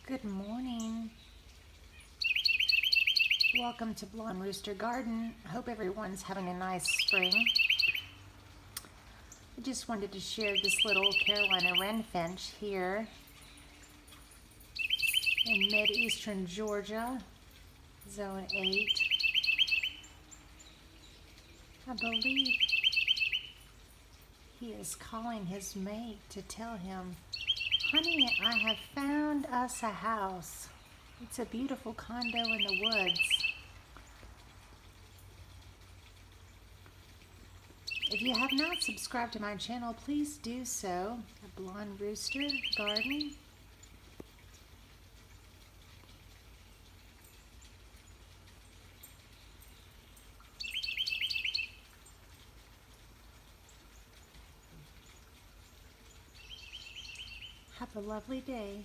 Good morning. Welcome to Blonde Rooster Garden. I hope everyone's having a nice spring. I just wanted to share this little Carolina Wren finch here in mid-eastern Georgia, zone 8. I believe he is calling his mate to tell him, "Honey, I have found us a house. It's a beautiful condo in the woods." If you have not subscribed to my channel, please do so at Blonde Rooster Garden. Have a lovely day.